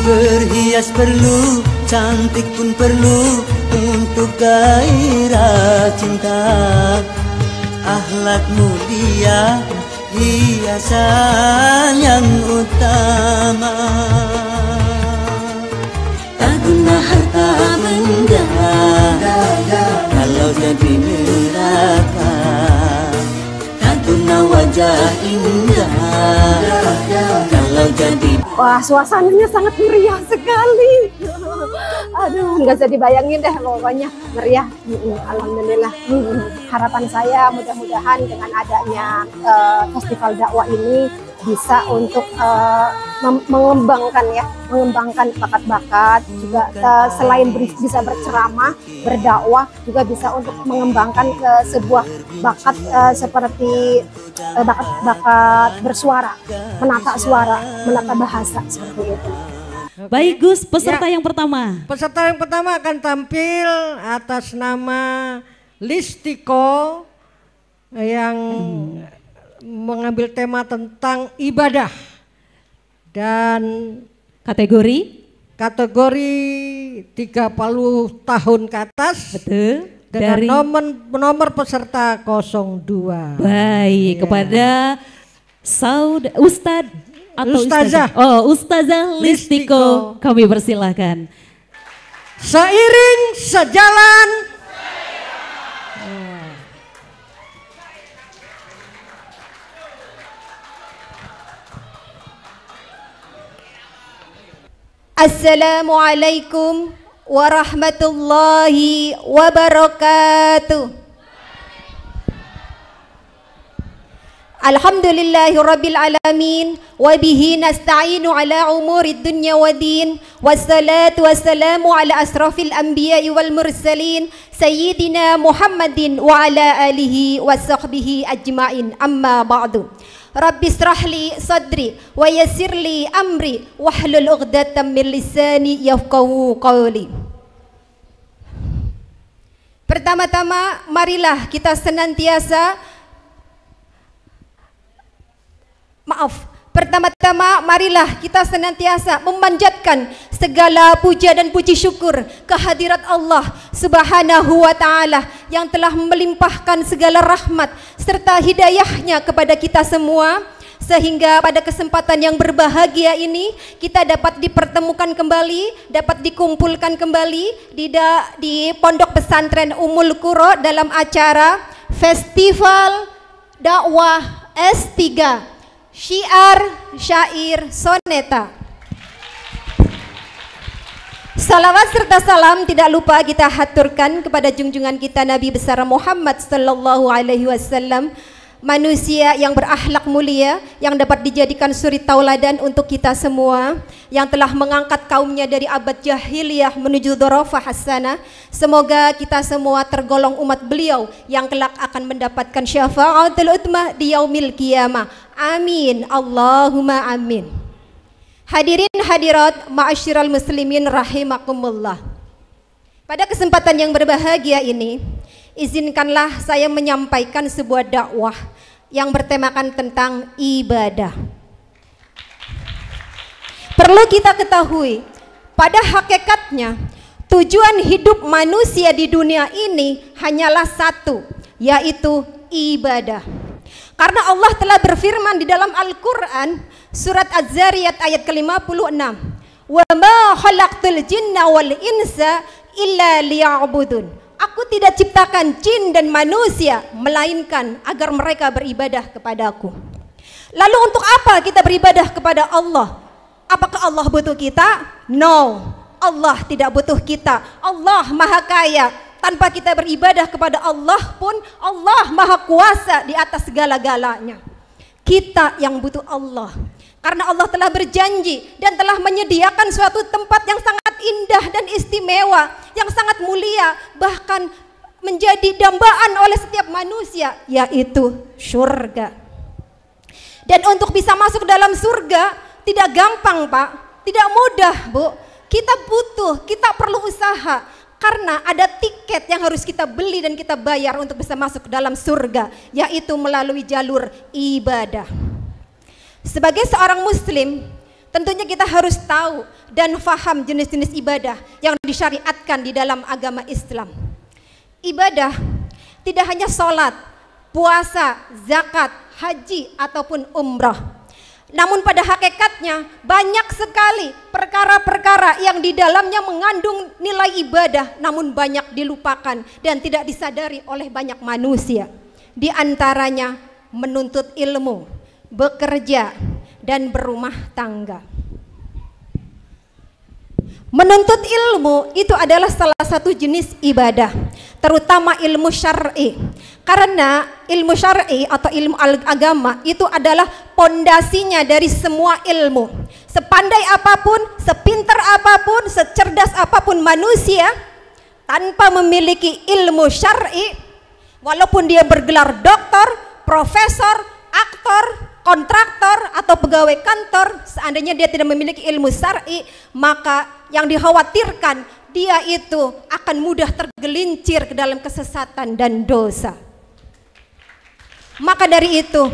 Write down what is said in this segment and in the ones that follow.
Berhias perlu, cantik pun perlu untuk gairah cinta. Akhlak mulia, hiasan yang utama. Tak guna harta benda kalau jadi neraka. Tak guna wajah indah kalau jadi. Wah, suasananya sangat meriah sekali. Aduh, nggak bisa dibayangin deh, pokoknya meriah. Alhamdulillah. Harapan saya mudah-mudahan dengan adanya festival dakwah ini bisa untuk mengembangkan bakat-bakat, juga selain bisa berceramah, berdakwah, juga bisa untuk mengembangkan sebuah bakat seperti bakat bersuara, menata suara, menata bahasa seperti itu. Baik Gus, peserta yang pertama. Peserta yang pertama akan tampil atas nama Listiko yang mengambil tema tentang ibadah dan kategori 30 tahun ke atas. Betul. Dengan dari nomor peserta 02. Baik, kepada Ustadz atau Ustazah. Ustazah Listiko, kami persilahkan. Seiring sejalan Assalamualaikum warahmatullahi wabarakatuh. Alhamdulillahi rabbil alamin wa bihi nasta'inu ala umuri dunya wa din, wassalatu wassalamu ala asrafil anbiya'i wal mursalin sayyidina Muhammadin wa ala alihi wa sahbihi ajma'in, amma ba'du. Rabbi israhli sadri wa yassirli amri wahlul 'uqdatam min lisani yafqahu qawli. Pertama-tama marilah kita senantiasa marilah kita senantiasa memanjatkan segala puja dan puji syukur kehadirat Allah Subhanahu wa Ta'ala yang telah melimpahkan segala rahmat serta hidayahnya kepada kita semua, sehingga pada kesempatan yang berbahagia ini kita dapat dipertemukan kembali, dapat dikumpulkan kembali di Pondok Pesantren Ummul Qura dalam acara Festival Dakwah S3 Syiar Syair Soneta. Salawat serta salam tidak lupa kita haturkan kepada junjungan kita Nabi besar Muhammad sallallahu alaihi wasallam, manusia yang berakhlak mulia, yang dapat dijadikan suri tauladan untuk kita semua, yang telah mengangkat kaumnya dari abad jahiliyah menuju dhurafah hasanah. Semoga kita semua tergolong umat beliau yang kelak akan mendapatkan syafaatul utmah di yaumil qiyamah. Amin, Allahumma amin. Hadirin hadirat ma'asyiral muslimin rahimakumullah. Pada kesempatan yang berbahagia ini, izinkanlah saya menyampaikan sebuah dakwah yang bertemakan tentang ibadah. Perlu kita ketahui, pada hakikatnya tujuan hidup manusia di dunia ini hanyalah satu, yaitu ibadah. Karena Allah telah berfirman di dalam Al-Quran surat Az-Zariyat ayat ke-56, "Wa ma khalaqtul jinna wal insa illa liya'budun." Aku tidak ciptakan jin dan manusia melainkan agar mereka beribadah kepadaku. Lalu untuk apa kita beribadah kepada Allah? Apakah Allah butuh kita? No, Allah tidak butuh kita. Allah Maha Kaya. Tanpa kita beribadah kepada Allah pun Allah Maha Kuasa di atas segala-galanya. Kita yang butuh Allah, karena Allah telah berjanji dan telah menyediakan suatu tempat yang sangat indah dan istimewa, yang sangat mulia, bahkan menjadi dambaan oleh setiap manusia, yaitu surga. Dan untuk bisa masuk dalam surga tidak gampang, Pak, tidak mudah, Bu. Kita perlu usaha. Karena ada tiket yang harus kita beli dan kita bayar untuk bisa masuk ke dalam surga, yaitu melalui jalur ibadah. Sebagai seorang muslim, tentunya kita harus tahu dan faham jenis-jenis ibadah yang disyariatkan di dalam agama Islam. Ibadah tidak hanya sholat, puasa, zakat, haji, ataupun umrah. Namun pada hakikatnya banyak sekali perkara-perkara yang di dalamnya mengandung nilai ibadah namun banyak dilupakan dan tidak disadari oleh banyak manusia. Di antaranya menuntut ilmu, bekerja, dan berumah tangga. Menuntut ilmu itu adalah salah satu jenis ibadah, terutama ilmu syar'i. Karena ilmu syar'i atau ilmu agama itu adalah pondasinya dari semua ilmu. Sepandai apapun, sepintar apapun, secerdas apapun manusia, tanpa memiliki ilmu syar'i, walaupun dia bergelar doktor, profesor, aktor, kontraktor, atau pegawai kantor, seandainya dia tidak memiliki ilmu syar'i, maka yang dikhawatirkan dia itu akan mudah tergelincir ke dalam kesesatan dan dosa. Maka dari itu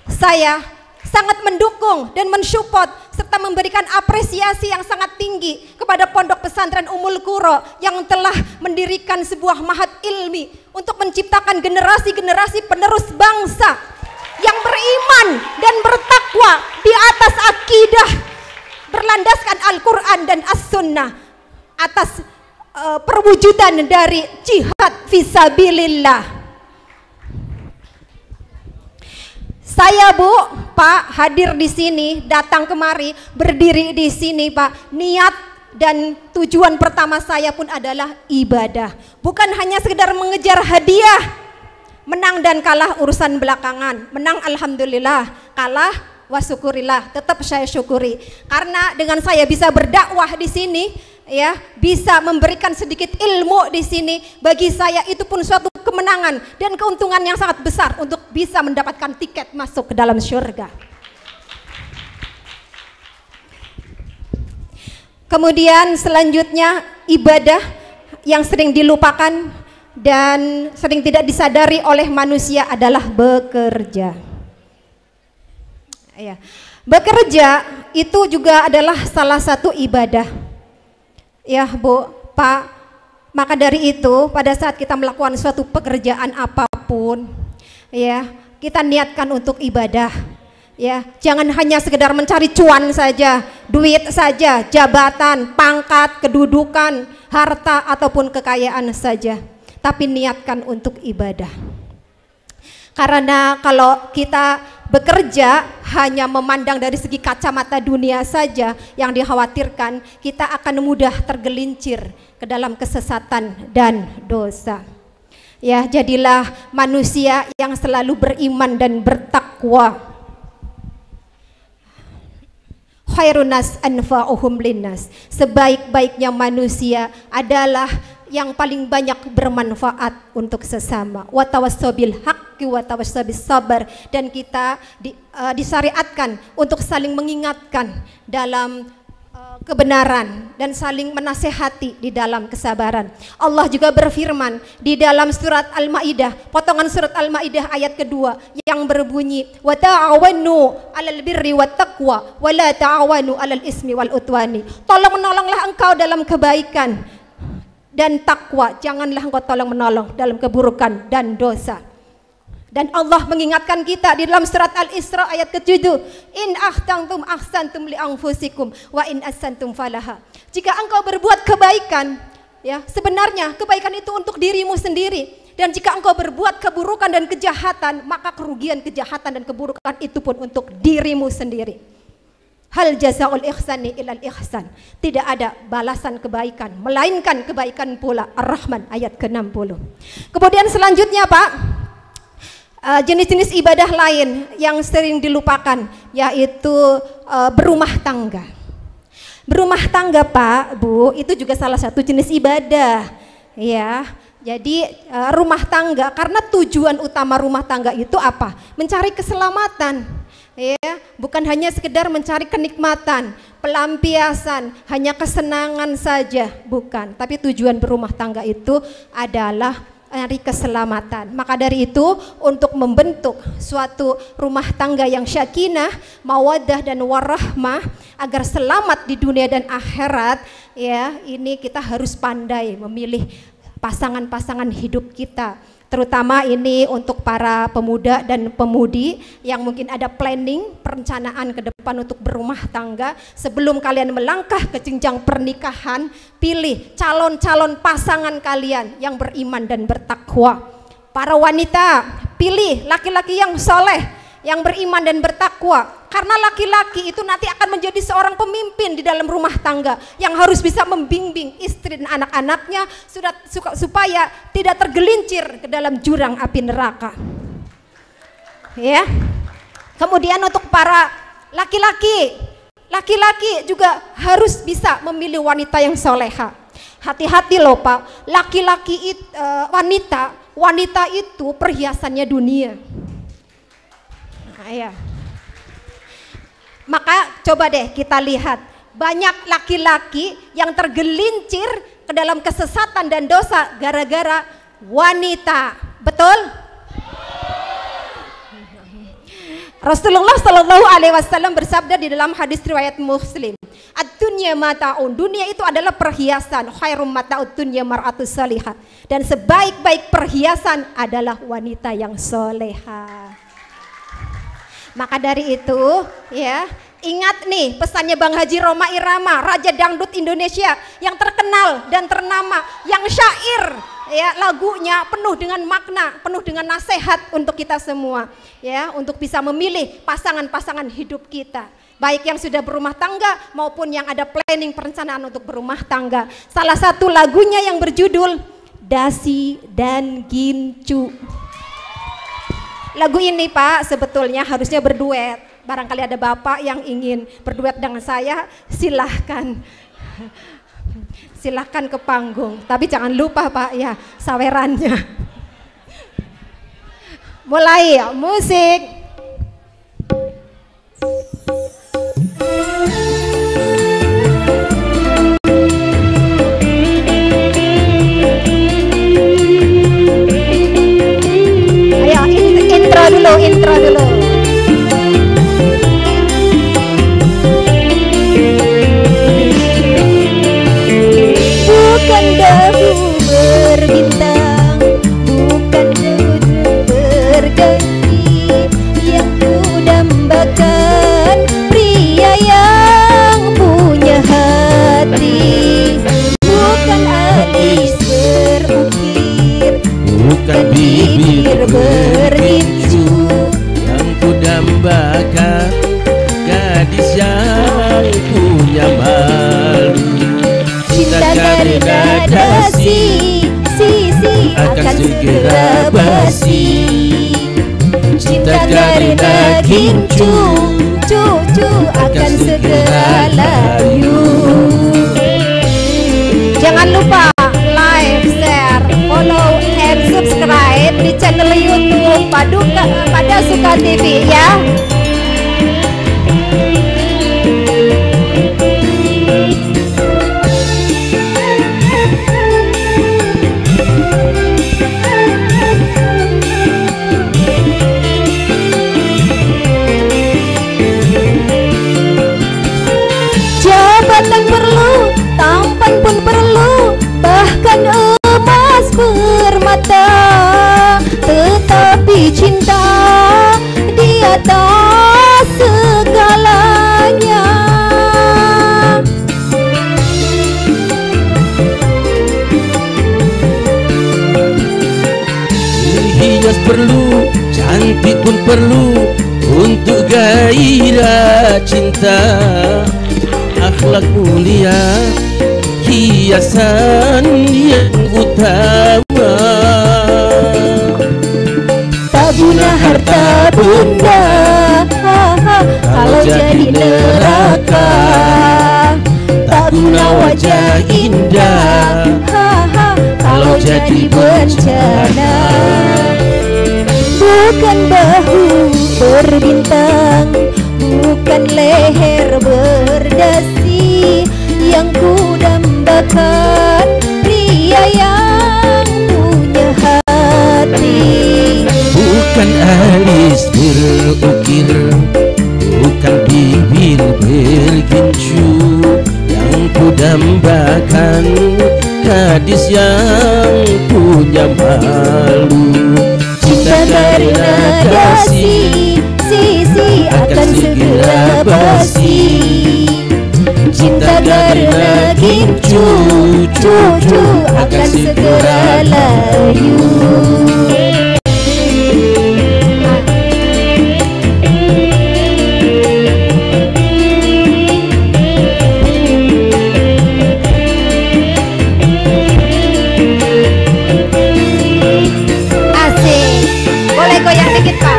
saya sangat mendukung dan mensupport serta memberikan apresiasi yang sangat tinggi kepada Pondok Pesantren Ummul Qura yang telah mendirikan sebuah mahat ilmi untuk menciptakan generasi-generasi penerus bangsa yang beriman dan bertakwa di atas akidah berlandaskan Al-Quran dan As-Sunnah, atas perwujudan dari jihad fisabilillah. Saya, Bu, Pak, hadir di sini, datang kemari, berdiri di sini, Pak. Niat dan tujuan pertama saya pun adalah ibadah. Bukan hanya sekedar mengejar hadiah. Menang dan kalah urusan belakangan. Menang alhamdulillah, kalah wasyukurillah, tetap saya syukuri. Karena dengan saya bisa berdakwah di sini, ya, bisa memberikan sedikit ilmu di sini, bagi saya itu pun suatu kemenangan dan keuntungan yang sangat besar untuk bisa mendapatkan tiket masuk ke dalam surga. Kemudian selanjutnya ibadah yang sering dilupakan dan sering tidak disadari oleh manusia adalah bekerja. Ya, bekerja itu juga adalah salah satu ibadah. Ya, Bu, Pak, maka dari itu pada saat kita melakukan suatu pekerjaan apapun, ya, kita niatkan untuk ibadah. Ya, jangan hanya sekedar mencari cuan saja, duit saja, jabatan, pangkat, kedudukan, harta ataupun kekayaan saja, tapi niatkan untuk ibadah. Karena kalau kita bekerja hanya memandang dari segi kacamata dunia saja, yang dikhawatirkan kita akan mudah tergelincir ke dalam kesesatan dan dosa. Ya, jadilah manusia yang selalu beriman dan bertakwa. Khairunas anfa'uhum linnas. Sebaik-baiknya manusia adalah yang paling banyak bermanfaat untuk sesama. Wa tawassabil haqqi wa tawassabis sabar. Dan kita disyariatkan untuk saling mengingatkan dalam kebenaran dan saling menasehati di dalam kesabaran. Allah juga berfirman di dalam surat Al-Maidah, potongan surat Al-Maidah ayat kedua yang berbunyi, wa ta'awanu 'alal birri wat taqwa wa la ta'awanu 'alal ismi wal udwani. Tolong menolonglah engkau dalam kebaikan dan takwa, janganlah engkau tolong menolong dalam keburukan dan dosa. Dan Allah mengingatkan kita di dalam surat Al-Isra ayat ke-7, in ahsantum ahsantum li anfusikum wa in ahsantum falaha. Jika engkau berbuat kebaikan, ya, sebenarnya kebaikan itu untuk dirimu sendiri. Dan jika engkau berbuat keburukan dan kejahatan, maka kerugian kejahatan dan keburukan itu pun untuk dirimu sendiri. Hal jazaul ihsani ilal ihsan. Tidak ada balasan kebaikan melainkan kebaikan pula. Ar-Rahman ayat ke-60. Kemudian selanjutnya, Pak, jenis-jenis ibadah lain yang sering dilupakan yaitu berumah tangga. Berumah tangga, Pak, Bu, itu juga salah satu jenis ibadah. Ya, jadi rumah tangga, karena tujuan utama rumah tangga itu apa? Mencari keselamatan. Ya, bukan hanya sekedar mencari kenikmatan, pelampiasan, hanya kesenangan saja, bukan. Tapi tujuan berumah tangga itu adalah hari keselamatan. Maka dari itu untuk membentuk suatu rumah tangga yang syakinah, mawaddah dan warahmah agar selamat di dunia dan akhirat, ya, ini kita harus pandai memilih pasangan-pasangan hidup kita. Terutama ini untuk para pemuda dan pemudi yang mungkin ada planning, perencanaan ke depan untuk berumah tangga. Sebelum kalian melangkah ke jenjang pernikahan, pilih calon-calon pasangan kalian yang beriman dan bertakwa. Para wanita, pilih laki-laki yang soleh, yang beriman dan bertakwa. Karena laki-laki itu nanti akan menjadi seorang pemimpin di dalam rumah tangga yang harus bisa membimbing istri dan anak-anaknya supaya tidak tergelincir ke dalam jurang api neraka. Ya. Kemudian untuk para laki-laki juga harus bisa memilih wanita yang soleha. Hati-hati loh Pak, laki-laki wanita itu perhiasannya dunia. Nah, ya. Maka coba deh kita lihat, banyak laki-laki yang tergelincir ke dalam kesesatan dan dosa gara-gara wanita. Betul? Rasulullah Shallallahu Alaihi Wasallam bersabda di dalam hadis riwayat Muslim, ad-dunya mata'un, dunia itu adalah perhiasan, khairum mata'ud dunya mar'atus salihah, dan sebaik-baik perhiasan adalah wanita yang soleha. Maka dari itu, ya, ingat nih pesannya Bang Haji Rhoma Irama, Raja Dangdut Indonesia yang terkenal dan ternama, yang syair, ya, lagunya penuh dengan makna, penuh dengan nasihat untuk kita semua, ya, untuk bisa memilih pasangan-pasangan hidup kita, baik yang sudah berumah tangga maupun yang ada planning perencanaan untuk berumah tangga. Salah satu lagunya yang berjudul Dasi dan Gincu. Lagu ini Pak sebetulnya harusnya berduet. Barangkali ada bapak yang ingin berduet dengan saya, silahkan. Silahkan ke panggung. Tapi jangan lupa Pak ya, sawerannya. Mulai ya, musik. Intro dulu. Bukan dahu berbintang, bukan duduk berganti, yang kudambakan pria yang punya hati. Bukan alis berukir, bukan bibir berincu, dambakan gadis yang punya malu. Cinta karena dasi, sisi akan segera basi. Cinta karena gincu, cucu akan segera layu. Jangan lupa like, share, follow, and subscribe di channel YouTube Pada Suka TV ya. Jabatan perlu, tampan pun perlu, bahkan emas permata, tetapi cinta di atas segalanya. Hias perlu, cantik pun perlu, untuk gairah cinta. Akhlak mulia, hiasan yang utama. Tak guna harta benda kalau jadi neraka. Tak guna wajah indah kalau jadi bencana. Bukan bahu berbintang, bukan leher berdasi, yang kudambakan pria yang punya hati. alis berukir, bukan bibir bergincu, yang kudambakan gadis yang punya malu. Cinta karena kasih, sisi akan segera basi. Cinta karena gincu, cucu akan segera layu. Asik, boleh goyang dikit Pak.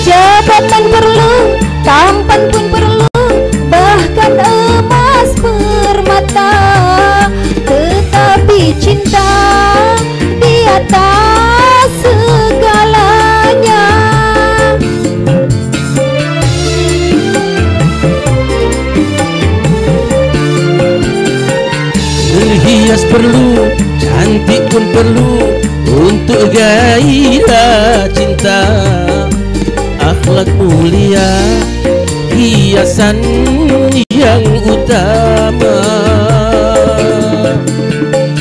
Jabatan perlu, tampan pun perlu, bahkan emas permata, tetapi cinta di atas segalanya. Berhias perlu, cantik pun perlu, untuk gairah cinta. Akhlak mulia, hiasan yang utama.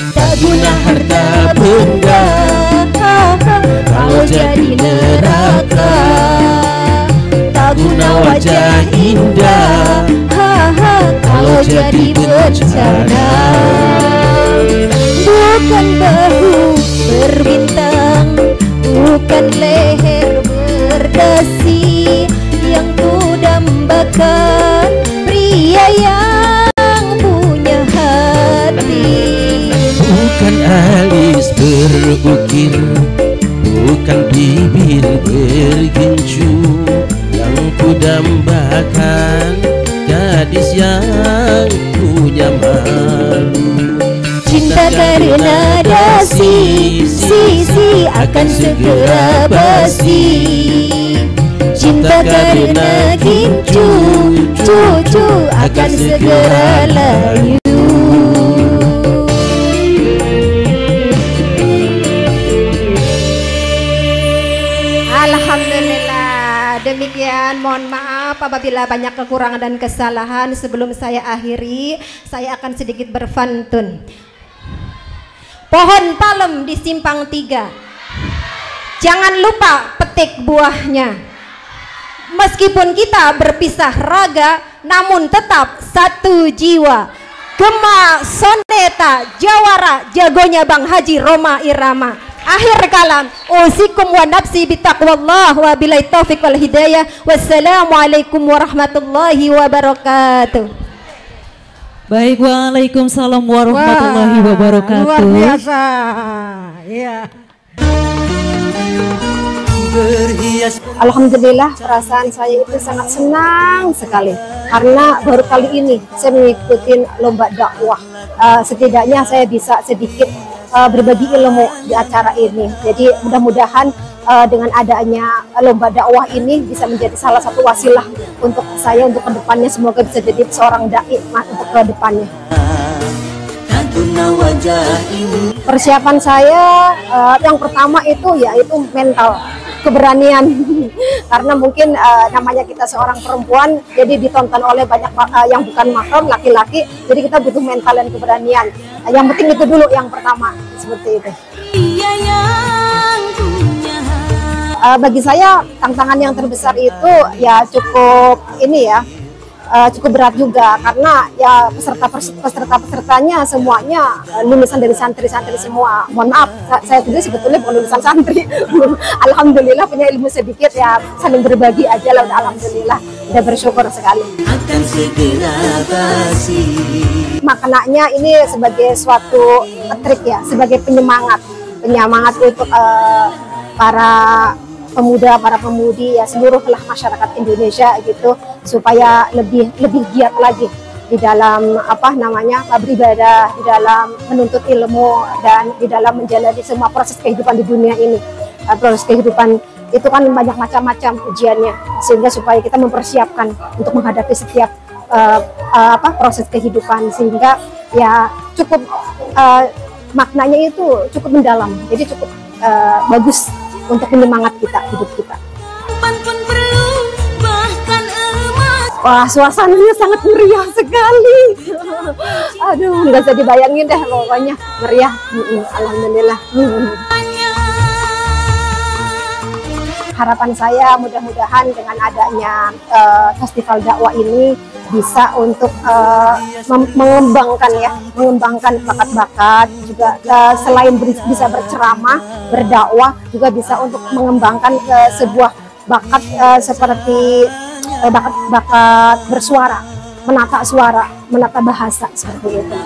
Tak guna harta benda kalau jadi neraka. Tak guna wajah indah kalau jadi bencana. Bukan bahu berbintang, bukan leher berdasi, yang kudambakan pria yang punya hati. Bukan alis berukir, bukan bibir bergincu, yang kudambakan gadis yang punya malu. Cinta karena dasi, sisi akan segera basi. Cinta karena gincu, cucu akan segera layu. Alhamdulillah, demikian mohon maaf apabila banyak kekurangan dan kesalahan. Sebelum saya akhiri, saya akan sedikit berfantun. Pohon palem di simpang 3, jangan lupa petik buahnya. Meskipun kita berpisah raga, namun tetap satu jiwa. Gema soneta jawara, jagonya Bang Haji Roma Irama. Akhir kalam, usikum wa nafsi bitaqwallah wa billahi taufiq wal hidayah. Wassalamualaikum warahmatullahi wabarakatuh. Baik, waalaikumsalam warahmatullahi wabarakatuh. Luar biasa. Iya. Alhamdulillah, perasaan saya itu sangat senang sekali karena baru kali ini saya mengikuti lomba dakwah. Setidaknya saya bisa sedikit berbagi ilmu di acara ini. Jadi mudah-mudahan dengan adanya lomba dakwah ini bisa menjadi salah satu wasilah untuk saya untuk kedepannya, semoga bisa jadi seorang dai untuk kedepannya. Persiapan saya yang pertama itu yaitu mental, keberanian karena mungkin namanya kita seorang perempuan, jadi ditonton oleh banyak yang bukan mahram laki-laki, jadi kita butuh mental dan keberanian. Yang penting itu dulu yang pertama, seperti itu. Bagi saya tantangan yang terbesar itu ya cukup ini ya, cukup berat juga karena ya pesertanya semuanya lulusan dari santri-santri semua. Mohon maaf, saya sendiri sebetulnya bukan lulusan santri. Alhamdulillah punya ilmu sedikit ya, saling berbagi aja lah, udah alhamdulillah, udah bersyukur sekali. Akan segera basi. Maknanya ini sebagai suatu trik ya, sebagai penyemangat untuk para pemuda, para pemudi ya, seluruhlah masyarakat Indonesia gitu, supaya lebih giat lagi di dalam beribadah, di dalam menuntut ilmu, dan di dalam menjalani semua proses kehidupan di dunia ini. Proses kehidupan itu kan banyak macam-macam ujiannya, sehingga supaya kita mempersiapkan untuk menghadapi setiap proses kehidupan, sehingga ya cukup maknanya itu cukup mendalam, jadi cukup bagus untuk menyemangat kita, hidup kita. Wah, suasananya sangat meriah sekali. Aduh, nggak bisa dibayangin deh, pokoknya meriah. Alhamdulillah. Harapan saya mudah-mudahan dengan adanya festival dakwah ini bisa untuk mengembangkan bakat-bakat, juga selain bisa berceramah, berdakwah, juga bisa untuk mengembangkan sebuah bakat seperti bakat bersuara, menata suara, menata bahasa, seperti itu.